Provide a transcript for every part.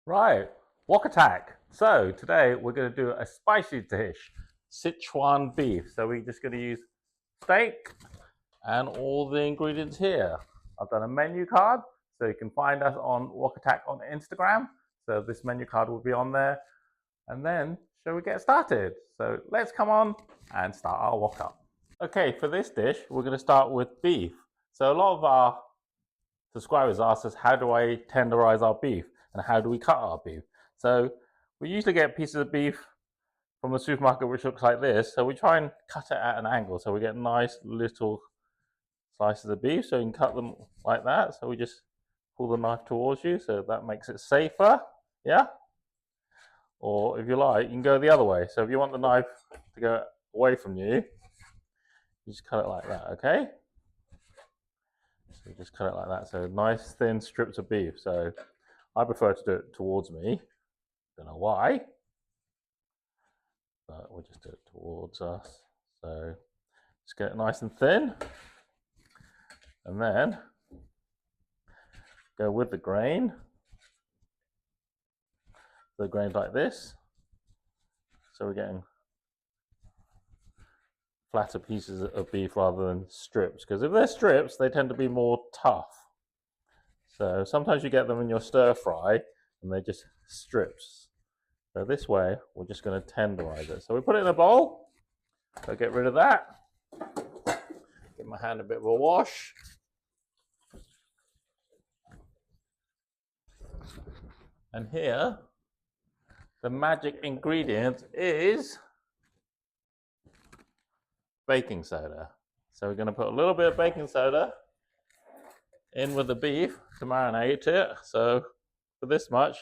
Right, Wok-a-Tak. So today we're going to do a spicy dish, Szechuan beef. So we're just going to use steak and all the ingredients here. I've done a menu card, so you can find us on Wok-a-Tak on Instagram. So this menu card will be on there. And then, shall we get started? So let's come on and start our wok up. Okay, for this dish, we're going to start with beef. So a lot of our subscribers ask us, how do I tenderize our beef and how do we cut our beef? So we usually get pieces of beef from the supermarket which looks like this. So we try and cut it at an angle so we get nice little slices of beef, so you can cut them like that. So we just pull the knife towards you, so that makes it safer. Yeah. Or if you like, you can go the other way. So if you want the knife to go away from you, you just cut it like that. Okay. So you just cut it like that. So nice thin strips of beef. So I prefer to do it towards me. Don't know why, but we'll just do it towards us. So just get it nice and thin, and then go with the grain. The grain's like this. So we're getting flatter pieces of beef rather than strips, because if they're strips, they tend to be more tough. So sometimes you get them in your stir fry and they're just strips. So this way, we're just going to tenderize it. So we put it in a bowl. So get rid of that. Give my hand a bit of a wash. And here, the magic ingredient is baking soda. So we're going to put a little bit of baking soda in with the beef to marinate it. So for this much,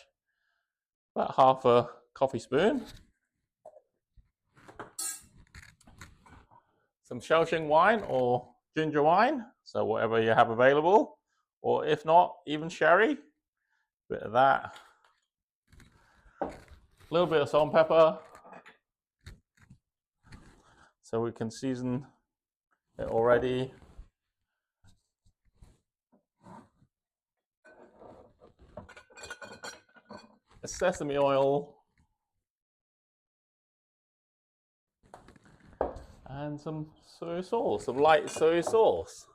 about half a coffee spoon. Some Shaoxing wine or ginger wine, so whatever you have available, or if not, even sherry. Bit of that. A little bit of salt and pepper, so we can season it already. A sesame oil. And some soy sauce, some light soy sauce.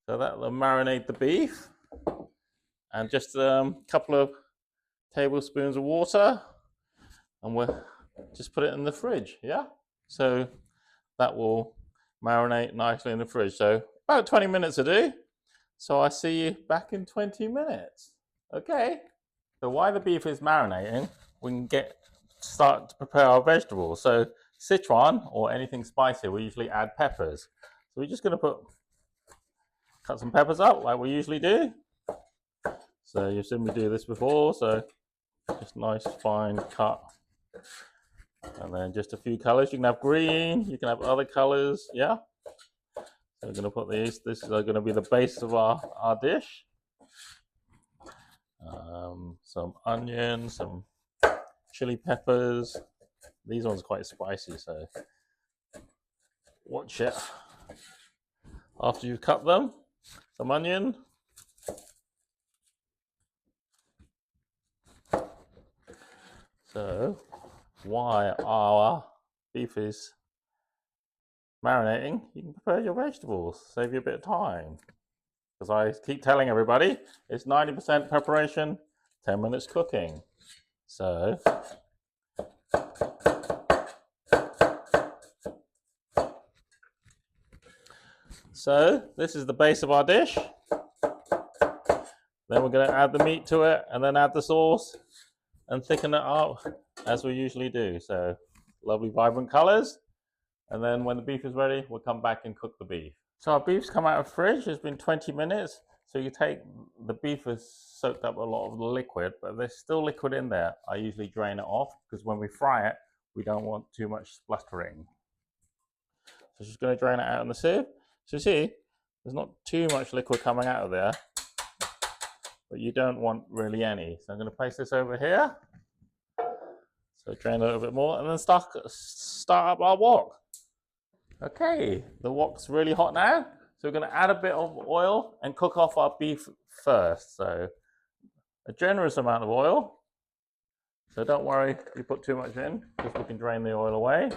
So that will marinate the beef. And just a couple of tablespoons of water. And we'll just put it in the fridge, yeah? So that will marinate nicely in the fridge. So about 20 minutes to do. So I see you back in 20 minutes. Okay. So while the beef is marinating, we can start to prepare our vegetables. So Szechuan or anything spicy, we usually add peppers. So we're just going to cut some peppers up like we usually do. So you've seen me do this before. So just nice fine cut. And then just a few colors. You can have green, you can have other colors, yeah? So we're going to put these. This is going to be the base of our dish. Some onion, some chili peppers. These ones are quite spicy, so watch it. After you've cut them, some onion. So while our beef is marinating, you can prepare your vegetables, save you a bit of time. Because I keep telling everybody, it's 90% preparation, 10 minutes cooking. So this is the base of our dish. Then we're going to add the meat to it and then add the sauce and thicken it up as we usually do. So lovely vibrant colors. And then when the beef is ready, we'll come back and cook the beef. So our beef's come out of the fridge. It's been 20 minutes. So you take, the beef has soaked up a lot of the liquid, but there's still liquid in there. I usually drain it off because when we fry it, we don't want too much spluttering. So just going to drain it out in the sieve. So you see, there's not too much liquid coming out of there, but you don't want really any. So I'm going to place this over here. So drain a little bit more and then start up our wok. Okay, the wok's really hot now. So we're going to add a bit of oil and cook off our beef first. So a generous amount of oil. So don't worry if you put too much in, because we can drain the oil away.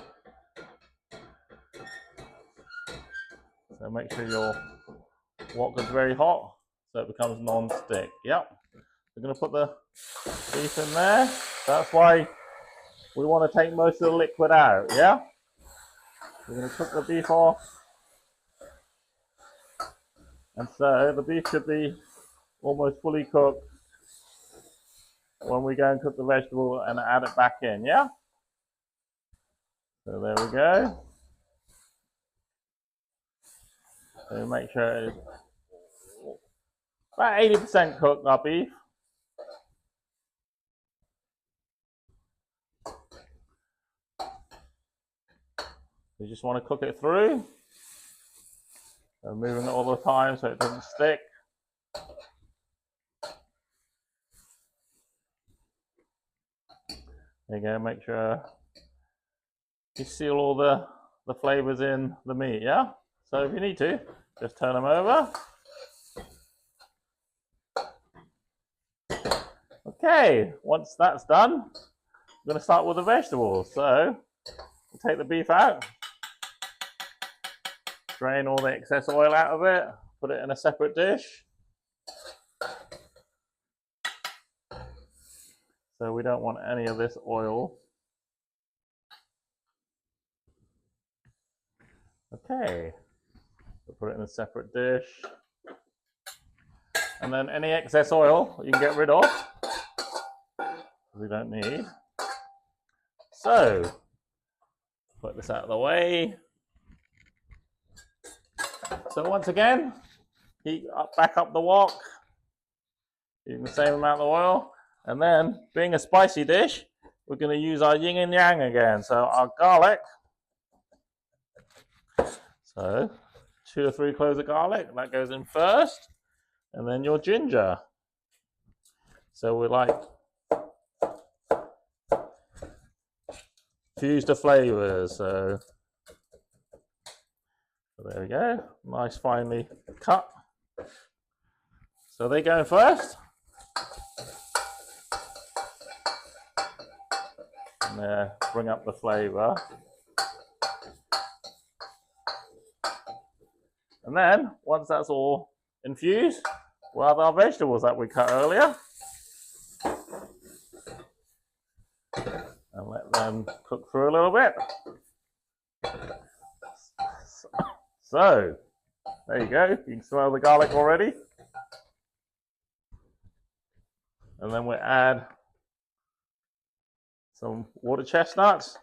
So make sure your wok is very hot so it becomes non-stick. Yep. We're going to put the beef in there. That's why we want to take most of the liquid out, yeah? We're going to cook the beef off. And so the beef should be almost fully cooked when we go and cook the vegetable and add it back in, yeah? So there we go. So make sure it's about 80% cooked, our beef. You just want to cook it through. So moving it all the time so it doesn't stick. There you go, make sure you seal all the flavors in the meat, yeah? So if you need to, just turn them over. Okay, once that's done, I'm going to start with the vegetables. So we'll take the beef out, drain all the excess oil out of it, put it in a separate dish. So we don't want any of this oil. Okay, we'll put it in a separate dish. And then any excess oil you can get rid of, we don't need. So, put this out of the way. So once again, heat up, back up the wok, using the same amount of oil. And then, being a spicy dish, we're going to use our yin and yang again. So our garlic. So 2 or 3 cloves of garlic, that goes in first. And then your ginger. So we like fuse the flavors. So there we go, nice finely cut. So they go in first. And bring up the flavor. And then once that's all infused, we'll add our vegetables that we cut earlier. And let them cook through a little bit. So, there you go. You can smell the garlic already. And then we add some water chestnuts.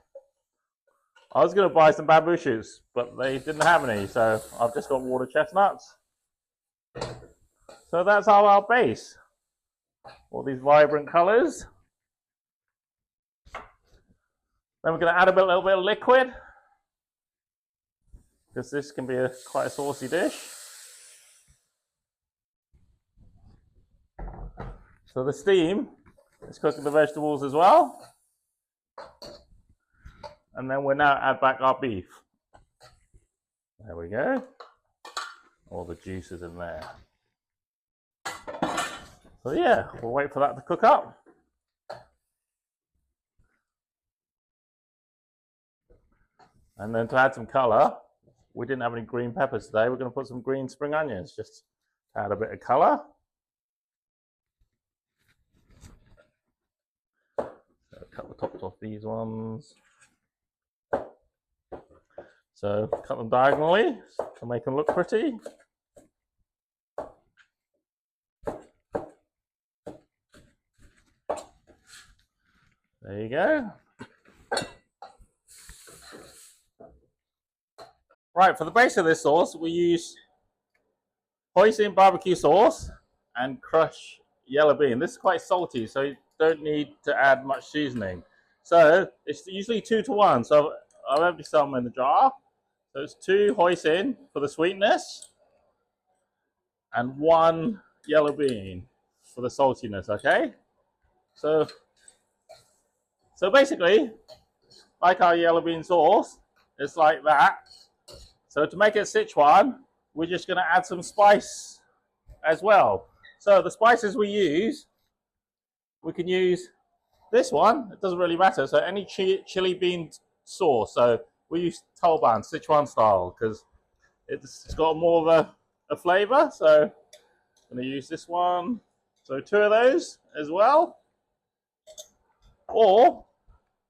I was going to buy some bamboo shoots, but they didn't have any, so I've just got water chestnuts. So that's our base. All these vibrant colors. Then we're going to add a little bit of liquid, because this can be quite a saucy dish. So the steam is cooking the vegetables as well. And then we'll now add back our beef. There we go. All the juices in there. So yeah, we'll wait for that to cook up. And then to add some color, we didn't have any green peppers today. We're going to put some green spring onions just to add a bit of color. So cut the tops off these ones. So cut them diagonally to make them look pretty. There you go. Right, for the base of this sauce, we use Hoi Sin BBQ Sauce and crushed yellow bean. This is quite salty, so you don't need to add much seasoning. So it's usually 2 to 1. So I'll empty some in the jar. So it's 2 Hoi Sin for the sweetness and 1 yellow bean for the saltiness, okay? So basically, like our yellow bean sauce, it's like that. So to make it Szechuan, we're just going to add some spice as well. So the spices we use, we can use this one. It doesn't really matter. So any chili bean sauce. So we use Toban, Szechuan style, because it's got more of a flavor. So I'm going to use this one. So 2 of those as well. Or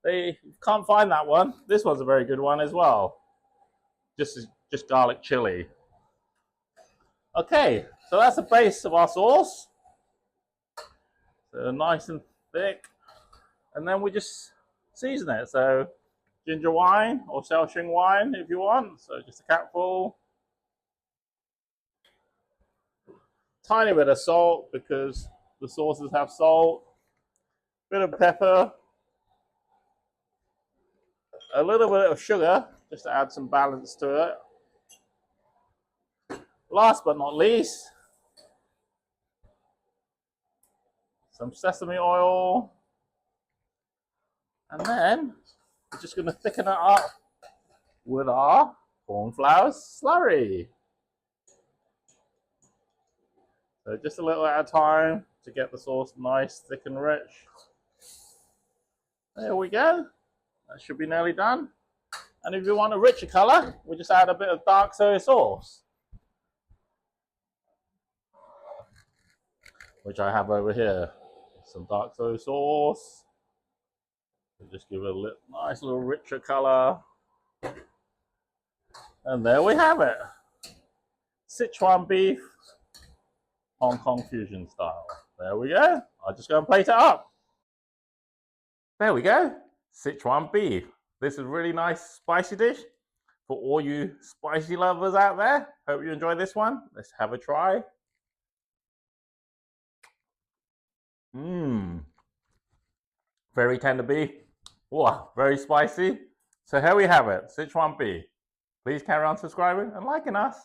they can't find that one. This one's a very good one as well. Just garlic chili. Okay, so that's the base of our sauce. So nice and thick. And then we just season it. So ginger wine or Shaoxing wine if you want. So just a capful. Tiny bit of salt because the sauces have salt. Bit of pepper. A little bit of sugar just to add some balance to it. Last but not least, some sesame oil. And then we're just going to thicken it up with our cornflour slurry. So just a little at a time to get the sauce nice, thick and rich. There we go. That should be nearly done. And if you want a richer color, we just add a bit of dark soy sauce, which I have over here. Some dark soy sauce. Just give it a nice little richer color. And there we have it. Szechuan beef, Hong Kong fusion style. There we go. I'll just go and plate it up. There we go. Szechuan beef. This is a really nice spicy dish for all you spicy lovers out there. Hope you enjoy this one. Let's have a try. Very tender beef. Wow, very spicy. So here we have it, Szechuan beef. Please carry on subscribing and liking us.